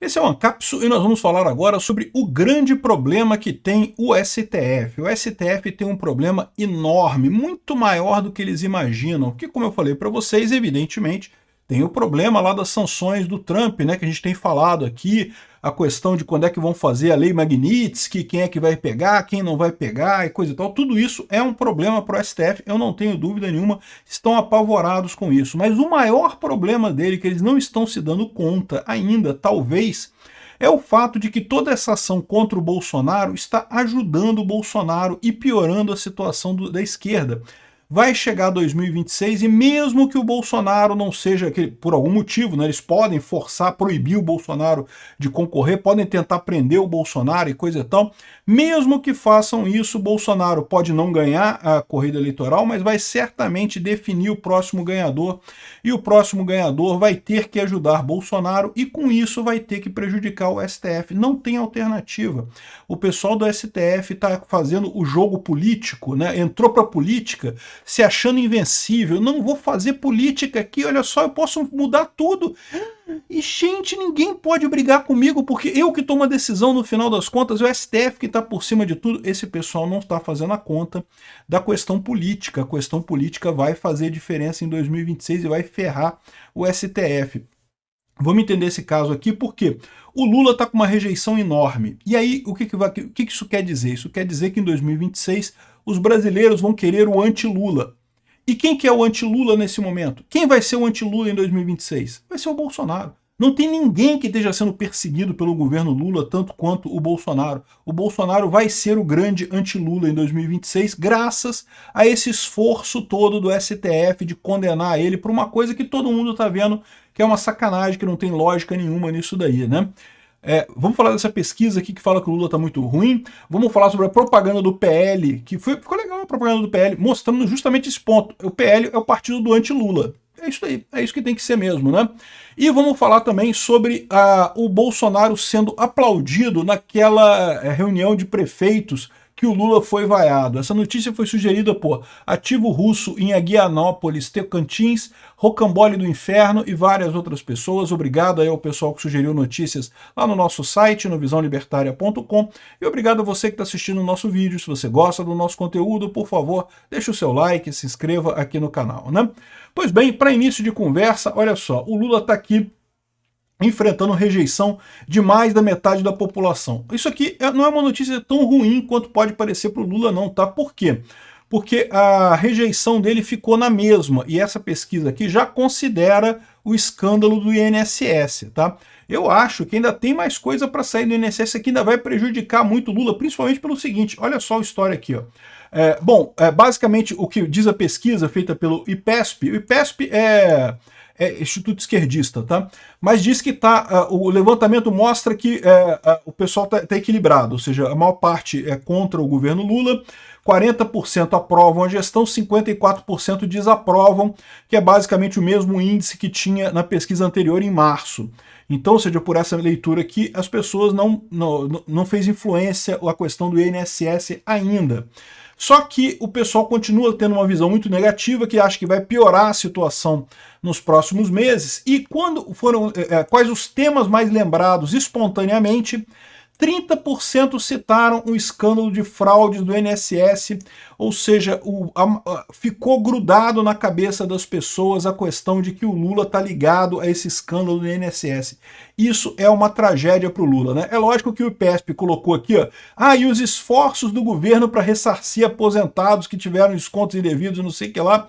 Esse é o Ancapsu e nós vamos falar agora sobre o grande problema que tem o STF. O STF tem um problema enorme, muito maior do que eles imaginam, que, como eu falei para vocês, evidentemente, tem o problema lá das sanções do Trump, né, que a gente tem falado aqui, a questão de quando é que vão fazer a lei Magnitsky, quem é que vai pegar, quem não vai pegar e coisa e tal. Tudo isso é um problema para o STF, eu não tenho dúvida nenhuma, estão apavorados com isso. Mas o maior problema dele, que eles não estão se dando conta ainda, talvez, é o fato de que toda essa ação contra o Bolsonaro está ajudando o Bolsonaro e piorando a situação da esquerda. Vai chegar 2026 e mesmo que o Bolsonaro não seja, por algum motivo, né, eles podem forçar, proibir o Bolsonaro de concorrer, podem tentar prender o Bolsonaro e coisa e tal, mesmo que façam isso, o Bolsonaro pode não ganhar a corrida eleitoral, mas vai certamente definir o próximo ganhador, e o próximo ganhador vai ter que ajudar Bolsonaro e com isso vai ter que prejudicar o STF. Não tem alternativa. O pessoal do STF está fazendo o jogo político, né, entrou para a política se achando invencível. Não vou fazer política aqui, olha só, eu posso mudar tudo. E, gente, ninguém pode brigar comigo, porque eu que tomo a decisão no final das contas, é o STF que está por cima de tudo. Esse pessoal não está fazendo a conta da questão política. A questão política vai fazer diferença em 2026 e vai ferrar o STF. Vamos entender esse caso aqui, porque o Lula está com uma rejeição enorme. E aí, o que isso quer dizer? Isso quer dizer que em 2026 os brasileiros vão querer o anti-Lula. E quem que é o anti-Lula nesse momento? Quem vai ser o anti-Lula em 2026? Vai ser o Bolsonaro. Não tem ninguém que esteja sendo perseguido pelo governo Lula tanto quanto o Bolsonaro. O Bolsonaro vai ser o grande anti-Lula em 2026, graças a esse esforço todo do STF de condenar ele por uma coisa que todo mundo está vendo que é uma sacanagem, que não tem lógica nenhuma nisso daí, né? Vamos falar dessa pesquisa aqui que fala que o Lula está muito ruim. Vamos falar sobre a propaganda do PL, que ficou legal a propaganda do PL, mostrando justamente esse ponto. O PL é o partido do anti-Lula. É isso aí, é isso que tem que ser mesmo, né? E vamos falar também sobre o Bolsonaro sendo aplaudido naquela reunião de prefeitos que o Lula foi vaiado. Essa notícia foi sugerida por Ativo Russo em Aguianópolis, Tocantins, Rocambole do Inferno e várias outras pessoas. Obrigado aí ao pessoal que sugeriu notícias lá no nosso site, no visãolibertaria.com. E obrigado a você que está assistindo o nosso vídeo. Se você gosta do nosso conteúdo, por favor, deixe o seu like, se inscreva aqui no canal, né? Pois bem, para início de conversa, olha só, o Lula está aqui enfrentando rejeição de mais da metade da população. Isso aqui não é uma notícia tão ruim quanto pode parecer para o Lula não, tá? Por quê? Porque a rejeição dele ficou na mesma, e essa pesquisa aqui já considera o escândalo do INSS, tá? Eu acho que ainda tem mais coisa para sair do INSS que ainda vai prejudicar muito o Lula, principalmente pelo seguinte, olha só a história aqui, ó. Basicamente o que diz a pesquisa feita pelo IPESP, o IPESP é Instituto Esquerdista, tá? Mas diz que o levantamento mostra que o pessoal tá equilibrado, ou seja, a maior parte é contra o governo Lula, 40% aprovam a gestão, 54% desaprovam, que é basicamente o mesmo índice que tinha na pesquisa anterior em março. Então, ou seja, por essa leitura aqui, as pessoas não fez influência a questão do INSS ainda. Só que o pessoal continua tendo uma visão muito negativa, que acha que vai piorar a situação nos próximos meses. E quais os temas mais lembrados espontaneamente? 30% citaram o escândalo de fraudes do INSS, ou seja, ficou grudado na cabeça das pessoas a questão de que o Lula está ligado a esse escândalo do INSS. Isso é uma tragédia para o Lula, né? É lógico que o IPESP colocou aqui, ó, e os esforços do governo para ressarcir aposentados que tiveram descontos indevidos, não sei o que lá.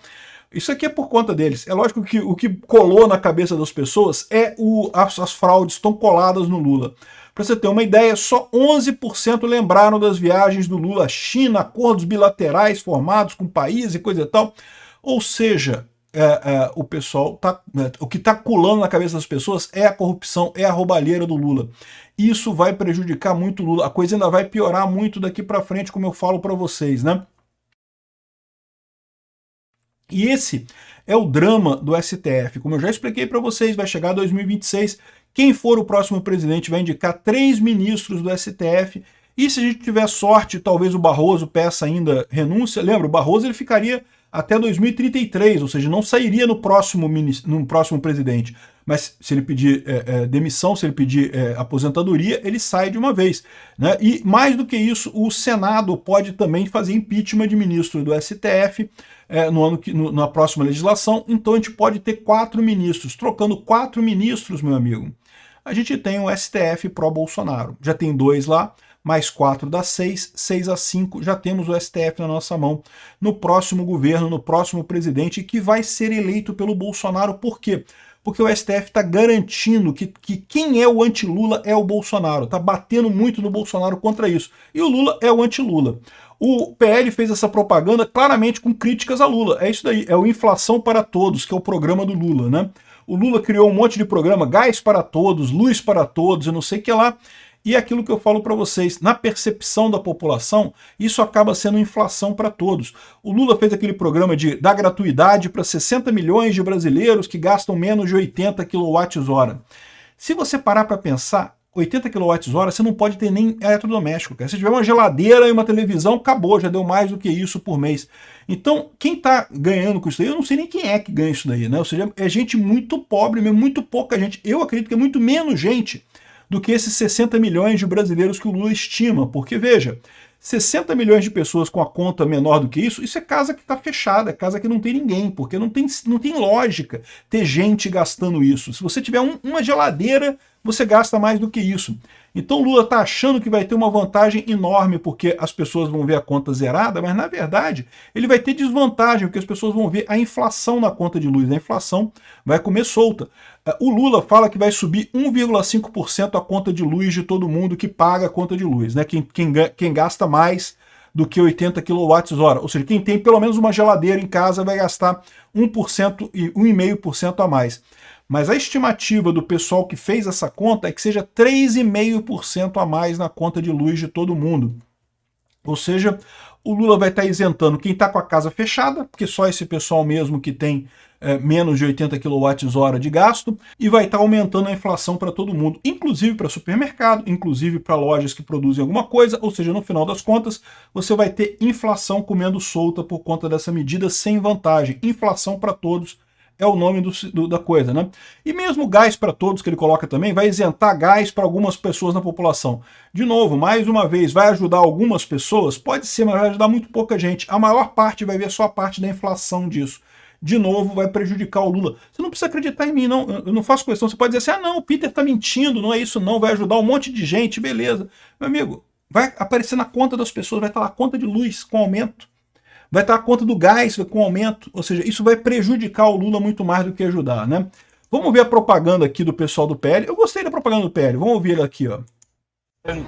Isso aqui é por conta deles. É lógico que o que colou na cabeça das pessoas é as fraudes estão coladas no Lula. Para você ter uma ideia, só 11% lembraram das viagens do Lula à China, acordos bilaterais formados com países e coisa e tal. Ou seja, o pessoal o que está colando na cabeça das pessoas é a corrupção, é a roubalheira do Lula. Isso vai prejudicar muito o Lula. A coisa ainda vai piorar muito daqui para frente, como eu falo para vocês, né? E esse é o drama do STF. Como eu já expliquei para vocês, vai chegar 2026, quem for o próximo presidente vai indicar 3 ministros do STF, e se a gente tiver sorte, talvez o Barroso peça ainda renúncia. Lembra, o Barroso ele ficaria até 2033, ou seja, não sairia no próximo presidente. mas se ele pedir demissão, se ele pedir aposentadoria, ele sai de uma vez, né? E mais do que isso, o Senado pode também fazer impeachment de ministro do STF na próxima legislação, então a gente pode ter 4 ministros. Trocando 4 ministros, meu amigo, a gente tem o STF pró-Bolsonaro. Já tem 2 lá, mais 4 dá 6, 6-5, já temos o STF na nossa mão no próximo governo, no próximo presidente, que vai ser eleito pelo Bolsonaro. Por quê? Porque o STF está garantindo que quem é o anti-Lula é o Bolsonaro, está batendo muito no Bolsonaro contra isso. E o Lula é o anti-Lula. O PL fez essa propaganda claramente com críticas a Lula. É isso daí, é o Inflação para Todos, que é o programa do Lula, né? O Lula criou um monte de programa, gás para todos, luz para todos, eu não sei o que lá. E é aquilo que eu falo para vocês, na percepção da população, isso acaba sendo inflação para todos. O Lula fez aquele programa de dar gratuidade para 60 milhões de brasileiros que gastam menos de 80 kWh. Se você parar para pensar, 80 kWh você não pode ter nem eletrodoméstico, cara. Se tiver uma geladeira e uma televisão, acabou, já deu mais do que isso por mês. Então, quem está ganhando com isso daí, eu não sei nem quem é que ganha isso daí, né? Ou seja, é gente muito pobre mesmo, muito pouca gente. Eu acredito que é muito menos gente do que esses 60 milhões de brasileiros que o Lula estima. Porque, veja, 60 milhões de pessoas com a conta menor do que isso é casa que está fechada, é casa que não tem ninguém, porque não tem lógica ter gente gastando isso. Se você tiver uma geladeira, você gasta mais do que isso. Então o Lula está achando que vai ter uma vantagem enorme porque as pessoas vão ver a conta zerada, mas na verdade ele vai ter desvantagem, porque as pessoas vão ver a inflação na conta de luz. A inflação vai comer solta. O Lula fala que vai subir 1,5% a conta de luz de todo mundo que paga a conta de luz, né? Quem gasta mais do que 80 kWh. Ou seja, quem tem pelo menos uma geladeira em casa vai gastar 1% e 1,5% a mais. Mas a estimativa do pessoal que fez essa conta é que seja 3,5% a mais na conta de luz de todo mundo. Ou seja, o Lula vai estar isentando quem está com a casa fechada, porque só esse pessoal mesmo que tem menos de 80 kWh de gasto, e vai estar aumentando a inflação para todo mundo, inclusive para supermercado, inclusive para lojas que produzem alguma coisa. Ou seja, no final das contas, você vai ter inflação comendo solta por conta dessa medida sem vantagem. Inflação para todos é o nome da coisa, né? E mesmo gás para todos que ele coloca também, vai isentar gás para algumas pessoas na população. De novo, mais uma vez, vai ajudar algumas pessoas? Pode ser, mas vai ajudar muito pouca gente. A maior parte vai ver só a parte da inflação disso. De novo, vai prejudicar o Lula. Você não precisa acreditar em mim, não. Eu não faço questão. Você pode dizer assim, ah não, o Peter está mentindo, não é isso não, vai ajudar um monte de gente, beleza. Meu amigo, vai aparecer na conta das pessoas, vai estar lá a conta de luz com aumento. Vai estar a conta do gás com aumento, ou seja, isso vai prejudicar o Lula muito mais do que ajudar, né? Vamos ver a propaganda aqui do pessoal do PL. Eu gostei da propaganda do PL, vamos ouvir ele aqui, ó.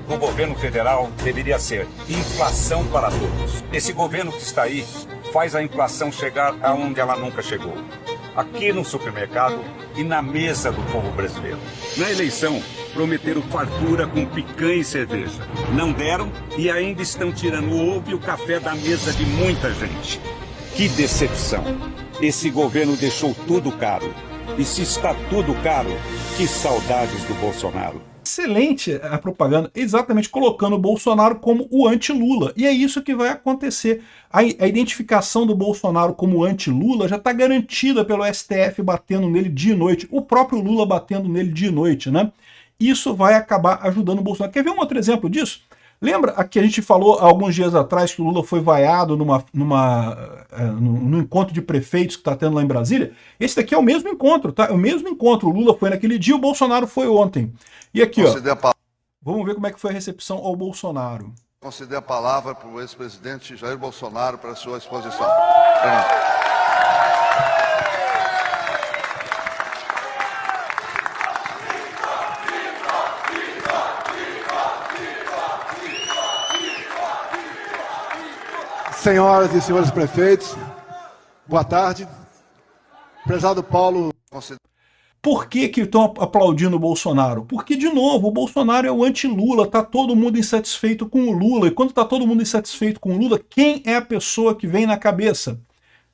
O governo federal deveria ser inflação para todos. Esse governo que está aí faz a inflação chegar aonde ela nunca chegou. Aqui no supermercado e na mesa do povo brasileiro. Na eleição, prometeram fartura com picanha e cerveja. Não deram e ainda estão tirando o ovo e o café da mesa de muita gente. Que decepção! Esse governo deixou tudo caro. E se está tudo caro, que saudades do Bolsonaro. Excelente a propaganda, exatamente colocando o Bolsonaro como o anti-Lula. E é isso que vai acontecer. A identificação do Bolsonaro como anti-Lula já está garantida pelo STF batendo nele dia e noite, o próprio Lula batendo nele dia e noite, né? Isso vai acabar ajudando o Bolsonaro. Quer ver um outro exemplo disso? Lembra que a gente falou há alguns dias atrás que o Lula foi vaiado num encontro de prefeitos que está tendo lá em Brasília? Esse daqui é o mesmo encontro, tá? É o mesmo encontro. O Lula foi naquele dia, o Bolsonaro foi ontem. E aqui, ó, vamos ver como é que foi a recepção ao Bolsonaro. Conceder a palavra para o ex-presidente Jair Bolsonaro para a sua exposição. Senhoras e senhores prefeitos, boa tarde. Prezado Paulo. Por que estão aplaudindo o Bolsonaro? Porque, de novo, o Bolsonaro é o anti-Lula, tá todo mundo insatisfeito com o Lula. E quando tá todo mundo insatisfeito com o Lula, quem é a pessoa que vem na cabeça?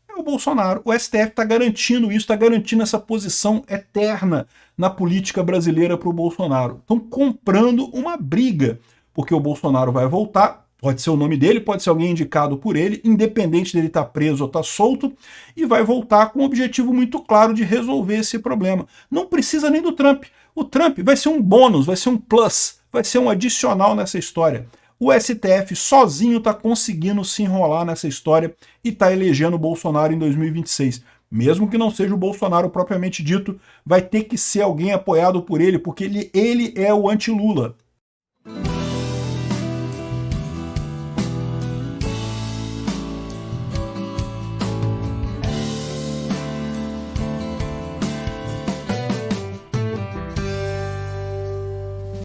É o Bolsonaro. O STF está garantindo isso, está garantindo essa posição eterna na política brasileira para o Bolsonaro. Estão comprando uma briga, porque o Bolsonaro vai voltar, Pode ser o nome dele, pode ser alguém indicado por ele, independente dele estar preso ou estar solto, e vai voltar com um objetivo muito claro de resolver esse problema. Não precisa nem do Trump. O Trump vai ser um bônus, vai ser um plus, vai ser um adicional nessa história. O STF sozinho está conseguindo se enrolar nessa história e está elegendo o Bolsonaro em 2026. Mesmo que não seja o Bolsonaro propriamente dito, vai ter que ser alguém apoiado por ele, porque ele é o anti-Lula.